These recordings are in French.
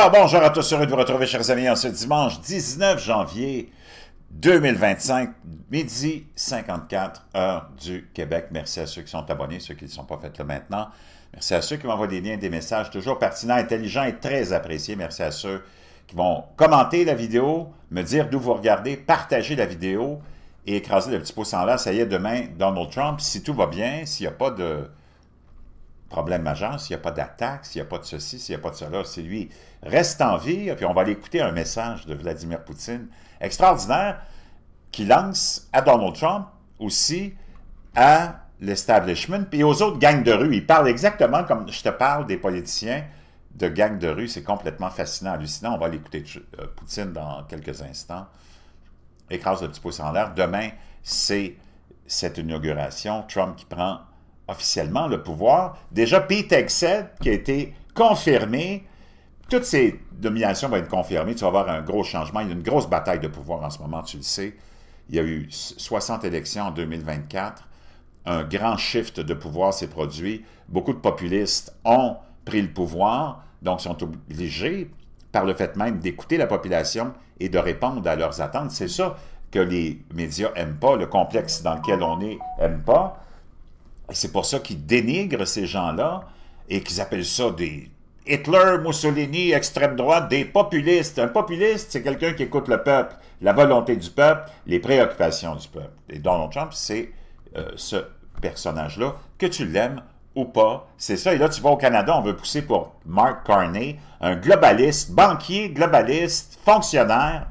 Alors, bonjour à tous, heureux de vous retrouver, chers amis, en ce dimanche 19 janvier 2025, midi 54, heure du Québec. Merci à ceux qui sont abonnés, ceux qui ne sont pas faits là maintenant. Merci à ceux qui m'envoient des liens, des messages toujours pertinents, intelligents et très appréciés. Merci à ceux qui vont commenter la vidéo, me dire d'où vous regardez, partager la vidéo et écraser le petit pouce en l'air. Ça y est, demain, Donald Trump, si tout va bien, s'il n'y a pas de problème majeur, s'il n'y a pas d'attaque, s'il n'y a pas de ceci, s'il n'y a pas de cela, c'est lui reste en vie, puis on va aller écouter un message de Vladimir Poutine extraordinaire qui lance à Donald Trump aussi à l'establishment, puis aux autres gangs de rue. Il parle exactement comme je te parle des politiciens de gangs de rue. C'est complètement fascinant, hallucinant. On va aller écouter Poutine dans quelques instants. Écrase le petit pouce en l'air. Demain, c'est cette inauguration. Trump qui prend officiellement le pouvoir. Déjà, Pete Hegseth, qui a été confirmé, toutes ces nominations vont être confirmées, tu vas avoir un gros changement, il y a une grosse bataille de pouvoir en ce moment, tu le sais. Il y a eu 60 élections en 2024, un grand shift de pouvoir s'est produit, beaucoup de populistes ont pris le pouvoir, donc sont obligés, par le fait même, d'écouter la population et de répondre à leurs attentes. C'est ça que les médias n'aiment pas, le complexe dans lequel on est n'aime pas. Et c'est pour ça qu'ils dénigrent ces gens-là et qu'ils appellent ça des Hitler, Mussolini, extrême droite, des populistes. Un populiste, c'est quelqu'un qui écoute le peuple, la volonté du peuple, les préoccupations du peuple. Et Donald Trump, c'est ce personnage-là, que tu l'aimes ou pas. C'est ça. Et là, tu vas au Canada, on veut pousser pour Mark Carney, un globaliste, banquier, globaliste, fonctionnaire.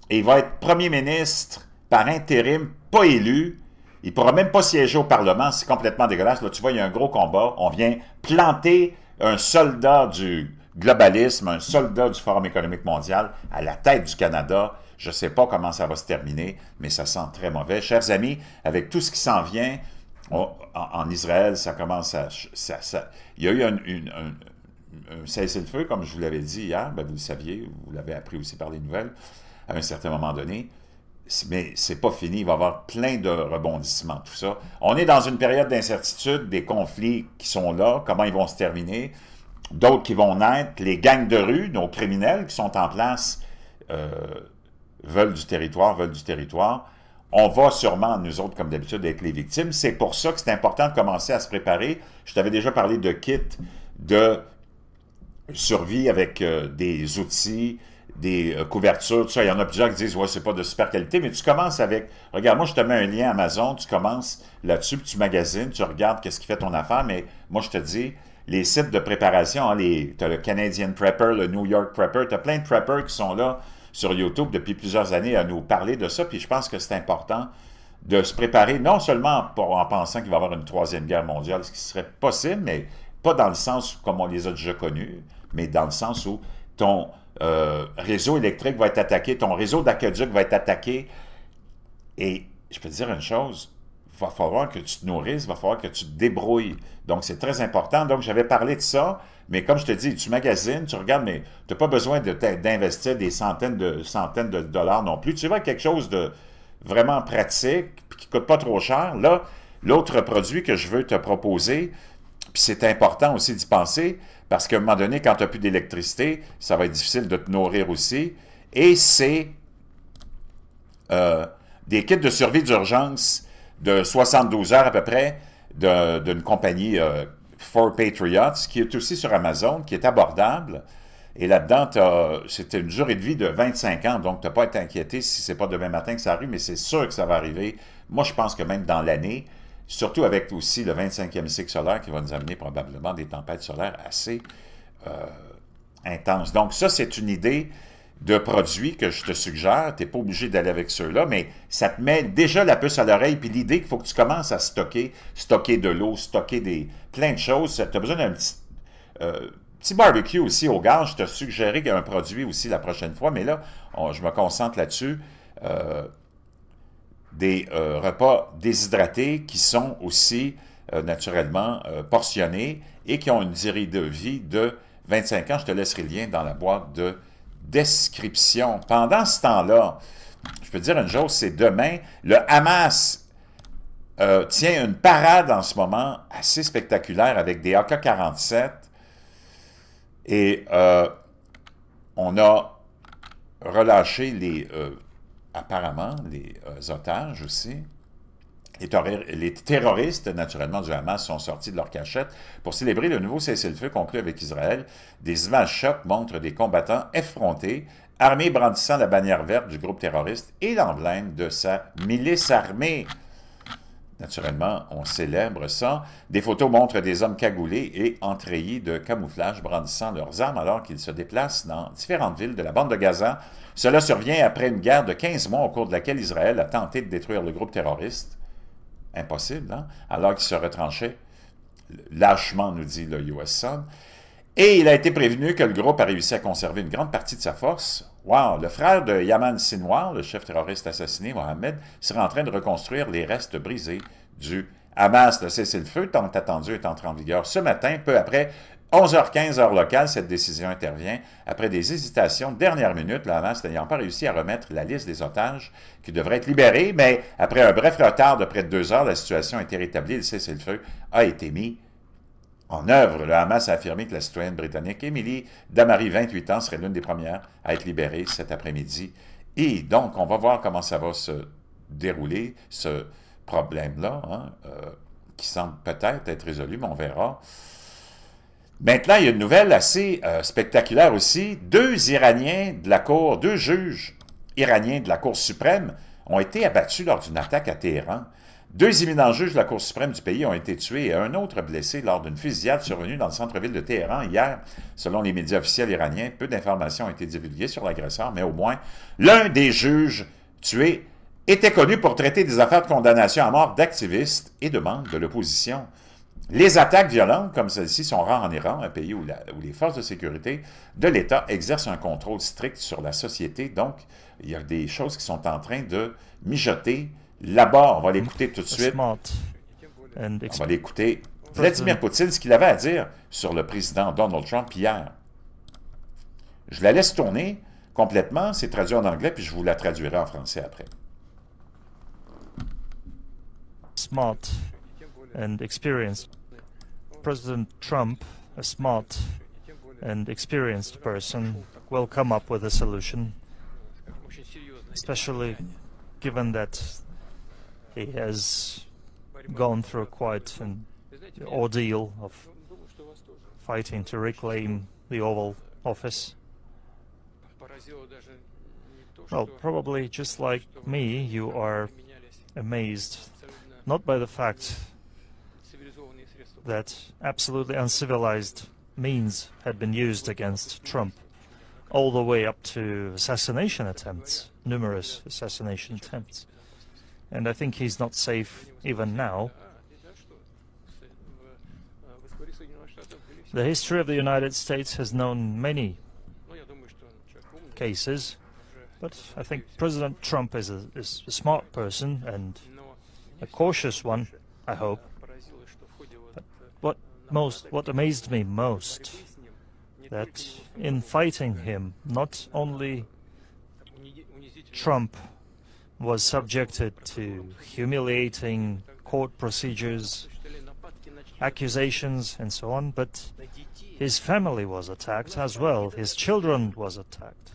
Et il va être premier ministre par intérim, pas élu. Il ne pourra même pas siéger au Parlement, c'est complètement dégueulasse. Là, tu vois, il y a un gros combat. On vient planter un soldat du globalisme, un soldat du Forum économique mondial à la tête du Canada. Je ne sais pas comment ça va se terminer, mais ça sent très mauvais. Chers amis, avec tout ce qui s'en vient, en Israël, ça commence à... il y a eu un cessez-le-feu, comme je vous l'avais dit hier, ben vous le saviez, vous l'avez appris aussi par les nouvelles, à un certain moment donné. Mais c'est pas fini, il va y avoir plein de rebondissements, tout ça. On est dans une période d'incertitude, des conflits qui sont là, comment ils vont se terminer, d'autres qui vont naître, les gangs de rue, nos criminels qui sont en place, veulent du territoire. On va sûrement, nous autres, comme d'habitude, être les victimes. C'est pour ça que c'est important de commencer à se préparer. Je t'avais déjà parlé de kits de survie avec des outils, des couvertures, tout ça. Il y en a plusieurs qui disent « Ouais, c'est pas de super qualité », mais tu commences avec... Regarde, moi, je te mets un lien Amazon, tu commences là-dessus, puis tu magasines, tu regardes qu'est-ce qui fait ton affaire, mais moi, je te dis, les sites de préparation, hein, tu as le Canadian Prepper, le New York Prepper, tu as plein de preppers qui sont là sur YouTube depuis plusieurs années à nous parler de ça, puis je pense que c'est important de se préparer, non seulement en pensant qu'il va y avoir une troisième guerre mondiale, ce qui serait possible, mais pas dans le sens comme on les a déjà connus, mais dans le sens où ton... réseau électrique va être attaqué, ton réseau d'aqueduc va être attaqué. Et je peux te dire une chose, il va falloir que tu te nourrisses, il va falloir que tu te débrouilles. Donc, c'est très important. Donc, j'avais parlé de ça, mais comme je te dis, tu magasines, tu regardes, mais tu n'as pas besoin d'investir des centaines de dollars non plus. Tu vois quelque chose de vraiment pratique, puis qui ne coûte pas trop cher. Là, l'autre produit que je veux te proposer, puis c'est important aussi d'y penser, parce qu'à un moment donné, quand tu n'as plus d'électricité, ça va être difficile de te nourrir aussi. Et c'est des kits de survie d'urgence de 72 heures à peu près d'une compagnie For Patriots, qui est aussi sur Amazon, qui est abordable. Et là-dedans, c'était une durée de vie de 25 ans, donc tu n'as pas à t'inquiéter si ce n'est pas demain matin que ça arrive, mais c'est sûr que ça va arriver. Moi, je pense que même dans l'année, surtout avec aussi le 25e cycle solaire qui va nous amener probablement des tempêtes solaires assez intenses. Donc ça, c'est une idée de produit que je te suggère. Tu n'es pas obligé d'aller avec ceux-là, mais ça te met déjà la puce à l'oreille. Puis l'idée qu'il faut que tu commences à stocker de l'eau, stocker plein de choses. Tu as besoin d'un petit barbecue aussi au gaz. Je te suggérais un produit aussi la prochaine fois, mais là, je me concentre là-dessus. Des repas déshydratés qui sont aussi naturellement portionnés et qui ont une durée de vie de 25 ans. Je te laisserai le lien dans la boîte de description. Pendant ce temps-là, je peux te dire une chose, c'est demain, le Hamas tient une parade en ce moment assez spectaculaire avec des AK-47 et on a relâché apparemment les otages aussi. Les terroristes, naturellement, du Hamas sont sortis de leur cachette pour célébrer le nouveau cessez-le-feu conclu avec Israël. Des images chocs montrent des combattants effrontés, armés brandissant la bannière verte du groupe terroriste et l'emblème de sa milice armée. Naturellement, on célèbre ça. Des photos montrent des hommes cagoulés et entreillés de camouflage brandissant leurs armes alors qu'ils se déplacent dans différentes villes de la bande de Gaza. Cela survient après une guerre de 15 mois au cours de laquelle Israël a tenté de détruire le groupe terroriste. Impossible, hein? Alors qu'il se retranchait lâchement, nous dit le US Sun. Et il a été prévenu que le groupe a réussi à conserver une grande partie de sa force. Wow! Le frère de Yaman Sinwar, le chef terroriste assassiné, Mohamed, serait en train de reconstruire les restes brisés du Hamas. Le cessez-le-feu, tant attendu, est entré en vigueur ce matin, peu après 11h15 heure locale. Cette décision intervient après des hésitations de dernière minute, le Hamas n'ayant pas réussi à remettre la liste des otages qui devraient être libérés, mais après un bref retard de près de 2 heures, la situation a été rétablie, le cessez-le-feu a été mis en œuvre. Le Hamas a affirmé que la citoyenne britannique Emily Damari, 28 ans, serait l'une des premières à être libérée cet après-midi. Et donc, on va voir comment ça va se dérouler, ce problème-là, hein, qui semble peut-être être résolu, mais on verra. Maintenant, il y a une nouvelle assez spectaculaire aussi. Deux juges iraniens de la Cour suprême ont été abattus lors d'une attaque à Téhéran. 2 éminents juges de la Cour suprême du pays ont été tués et un autre blessé lors d'une fusillade survenue dans le centre-ville de Téhéran hier. Selon les médias officiels iraniens, peu d'informations ont été divulguées sur l'agresseur, mais au moins l'un des juges tués était connu pour traiter des affaires de condamnation à mort d'activistes et de membres de l'opposition. Les attaques violentes comme celle-ci sont rares en Iran, un pays où les forces de sécurité de l'État exercent un contrôle strict sur la société. Donc, il y a des choses qui sont en train de mijoter là-bas. On va l'écouter tout de suite. On va l'écouter. Vladimir Poutine, ce qu'il avait à dire sur le président Donald Trump hier. Je la laisse tourner complètement. C'est traduit en anglais, puis je vous la traduirai en français après. Smart and experienced. President Trump, a smart and experienced person, will come up with a solution, especially given that he has gone through quite an ordeal of fighting to reclaim the Oval Office. Well, probably just like me, you are amazed not by the fact that absolutely uncivilized means had been used against Trump, all the way up to assassination attempts, numerous assassination attempts. And I think he's not safe even now. The history of the United States has known many cases, but I think President Trump is a smart person and a cautious one, I hope. But what amazed me most, that in fighting him, not only Trump was subjected to humiliating court procedures, accusations and so on, but his family was attacked as well. His children was attacked.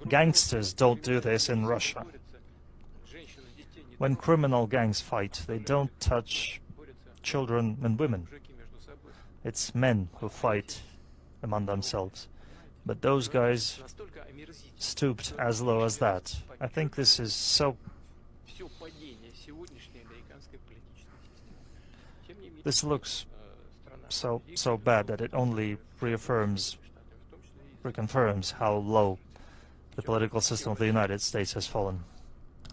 Gangsters don't do this in Russia. When criminal gangs fight, they don't touch children and women. It's men who fight among themselves. But those guys stooped as low as that. I think this is so... This looks so bad that it only reconfirms how low the political system of the United States has fallen.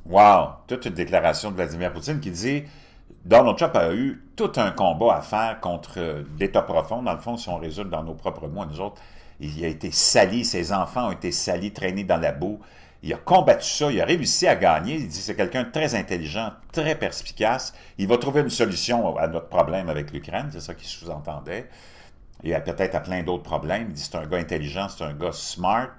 Wow! Toute une déclaration de Vladimir Poutine qui dit Donald Trump a eu tout un combat à faire contre l'État profond. Dans le fond, si on résume dans nos propres mots, nous autres, il a été sali, ses enfants ont été salis, traînés dans la boue. Il a combattu ça, il a réussi à gagner. Il dit c'est quelqu'un de très intelligent, très perspicace. Il va trouver une solution à notre problème avec l'Ukraine, c'est ça qu'il sous-entendait. Et peut-être à plein d'autres problèmes. Il dit c'est un gars intelligent, c'est un gars smart.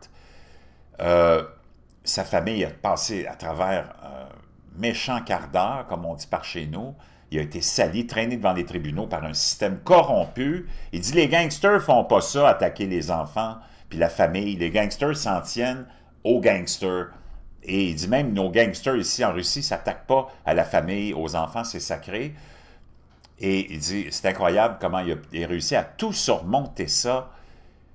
Sa famille a passé à travers un méchant quart d'heure, comme on dit par chez nous. Il a été sali, traîné devant les tribunaux par un système corrompu. Il dit les gangsters font pas ça, attaquer les enfants, puis la famille. Les gangsters s'en tiennent aux gangsters. Et il dit même, nos gangsters ici en Russie ne s'attaquent pas à la famille, aux enfants, c'est sacré. Et il dit, c'est incroyable comment il a réussi à tout surmonter ça.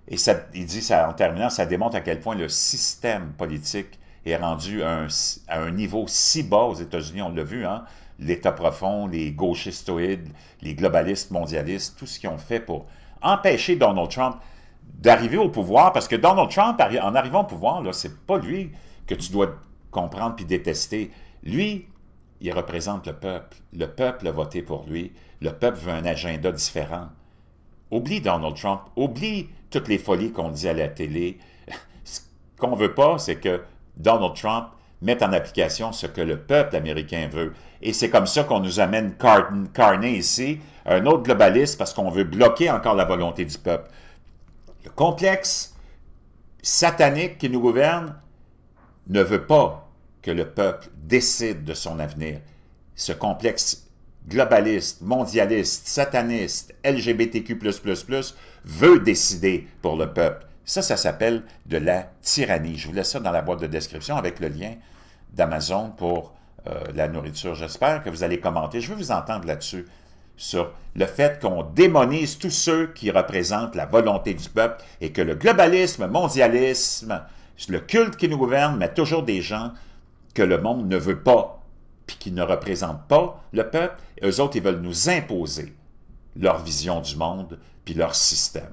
Et ça, il dit, ça, en terminant, ça démontre à quel point le système politique est rendu à un niveau si bas aux États-Unis, on l'a vu, hein, l'État profond, les gauchistoïdes, les globalistes mondialistes, tout ce qu'ils ont fait pour empêcher Donald Trump d'arriver au pouvoir, parce que Donald Trump, en arrivant au pouvoir, c'est pas lui que tu dois comprendre puis détester. Lui, il représente le peuple. Le peuple a voté pour lui. Le peuple veut un agenda différent. Oublie Donald Trump. Oublie toutes les folies qu'on dit à la télé. Ce qu'on veut pas, c'est que Donald Trump mette en application ce que le peuple américain veut. Et c'est comme ça qu'on nous amène Carney ici, un autre globaliste, parce qu'on veut bloquer encore la volonté du peuple. Le complexe satanique qui nous gouverne ne veut pas que le peuple décide de son avenir. Ce complexe globaliste, mondialiste, sataniste, LGBTQ++, veut décider pour le peuple. Ça s'appelle de la tyrannie. Je vous laisse ça dans la boîte de description avec le lien d'Amazon pour la nourriture. J'espère que vous allez commenter. Je veux vous entendre là-dessus, sur le fait qu'on démonise tous ceux qui représentent la volonté du peuple et que le globalisme, mondialisme, le culte qui nous gouverne met toujours des gens que le monde ne veut pas, puis qui ne représentent pas le peuple. Eux autres, ils veulent nous imposer leur vision du monde, puis leur système.